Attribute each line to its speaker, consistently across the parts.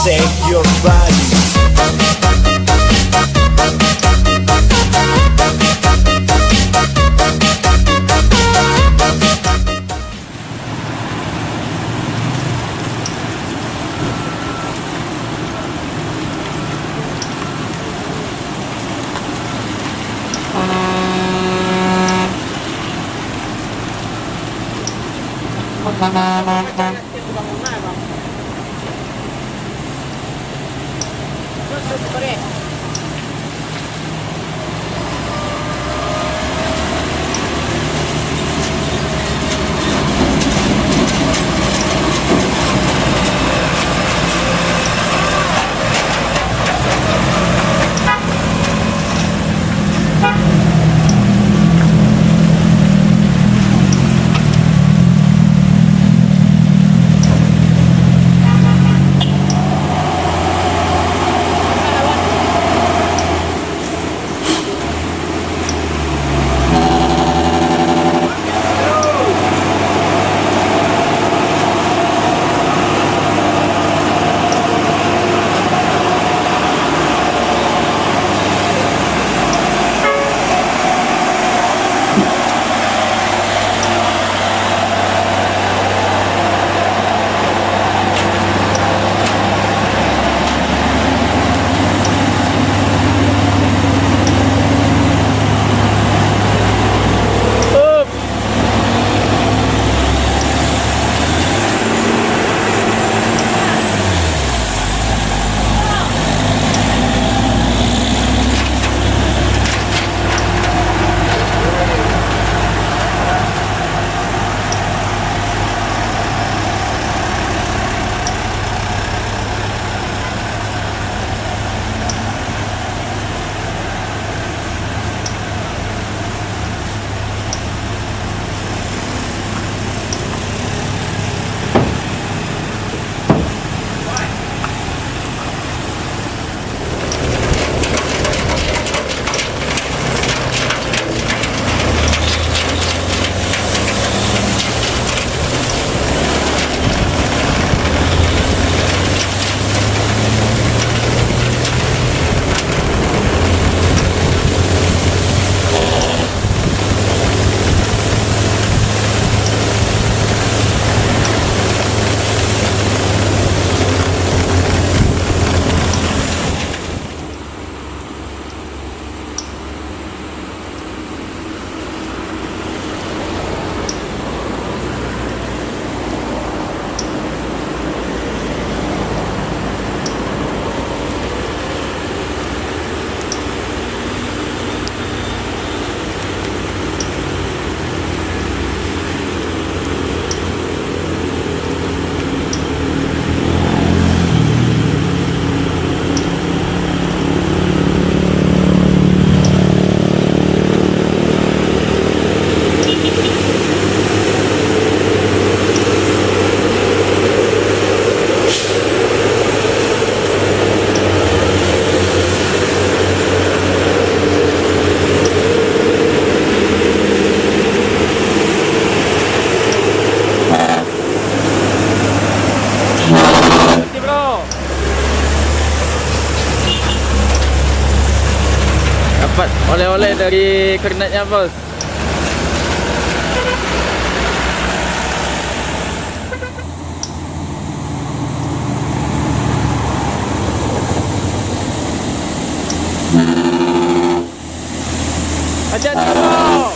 Speaker 1: save your body.
Speaker 2: Dapat oleh-oleh dari kernetnya bos. Hati-hati bos.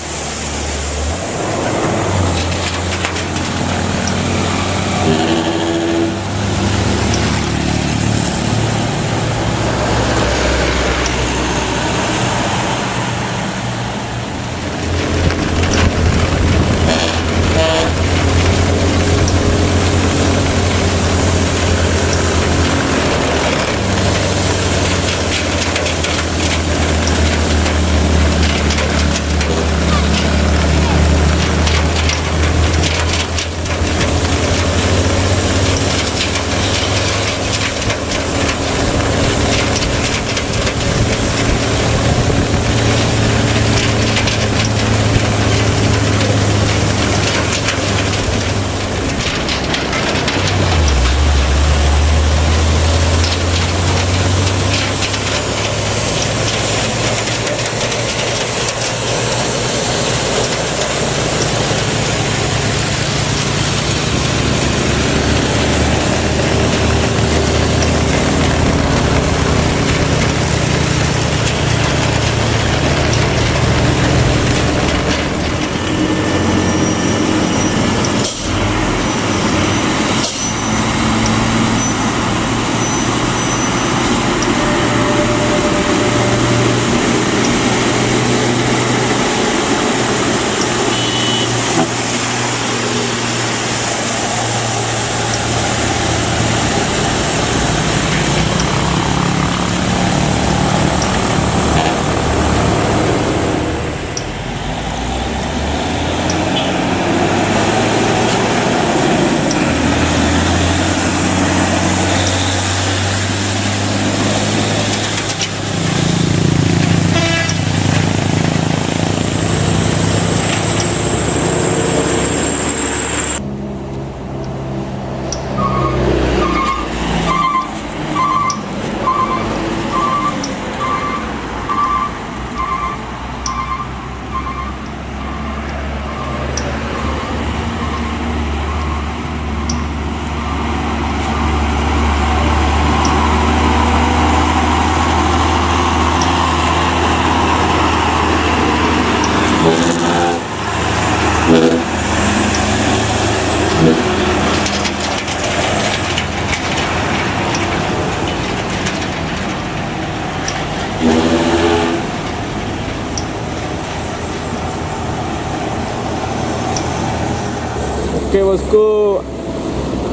Speaker 2: Oke bosku,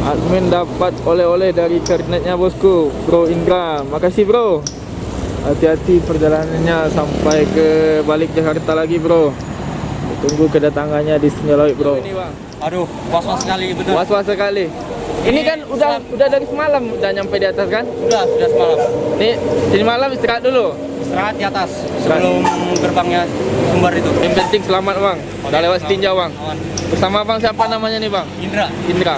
Speaker 2: admin dapat oleh-oleh dari kernetnya bosku, Bro Indra. Makasih bro. Hati-hati perjalanannya sampai ke balik Jakarta lagi bro. Tunggu kedatangannya di Sinjaloid bro. Ini bang.
Speaker 1: Aduh, was-was sekali betul.
Speaker 2: Was-was sekali. Ini kan udah dari semalam udah nyampe di atas kan?
Speaker 1: Sudah semalam.
Speaker 2: Ini malam istirahat dulu.
Speaker 1: Istirahat di atas sebelum gerbangnya Sumbar itu.
Speaker 2: Yang penting selamat bang. Udah lewat Setinja bang.
Speaker 1: Aman.
Speaker 2: Bersama bang siapa namanya nih bang?
Speaker 1: Indra.
Speaker 2: Indra.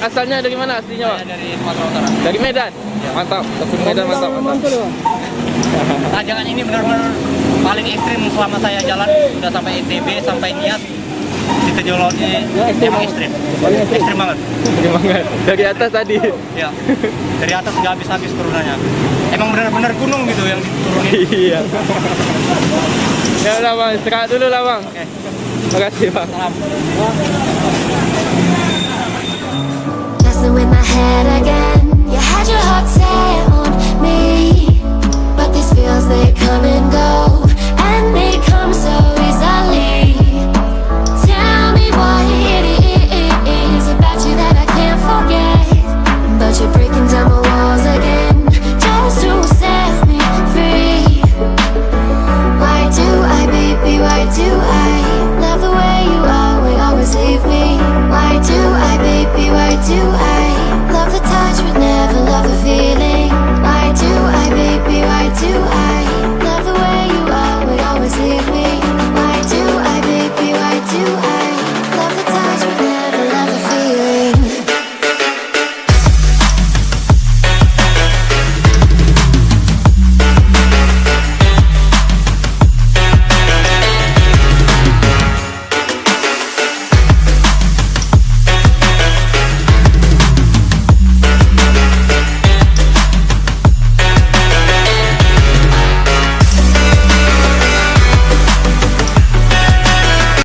Speaker 2: Asalnya dari mana aslinya bang?
Speaker 1: Saya dari Sumatera Utara.
Speaker 2: Dari Medan. Mantap. Dari Medan mantap.
Speaker 1: Tanjakan ini benar-benar paling ekstrim selama saya jalan. Sudah sampai NTB, sampai Nias. Di Tejolotnya emang ekstrim. Ekstrim banget.
Speaker 2: Ekstrim banget. Dari atas tadi.
Speaker 1: Ya. Dari atas nggak habis-habis turunannya. Emang benar-benar gunung gitu yang diturunin.
Speaker 2: Iya. Ya udah bang, istirahat dulu lah bang.
Speaker 1: Oke.
Speaker 2: Makasih bang.
Speaker 1: Salam.
Speaker 3: Messing with my head again. You had your heart set on me, but these feels they come and go, and they come so easily. Tell me what it is about you that I can't forget, but you're breaking down my walls again just to set me free. Why do I, baby, why do I love the way you always leave me? Why do I, baby, why do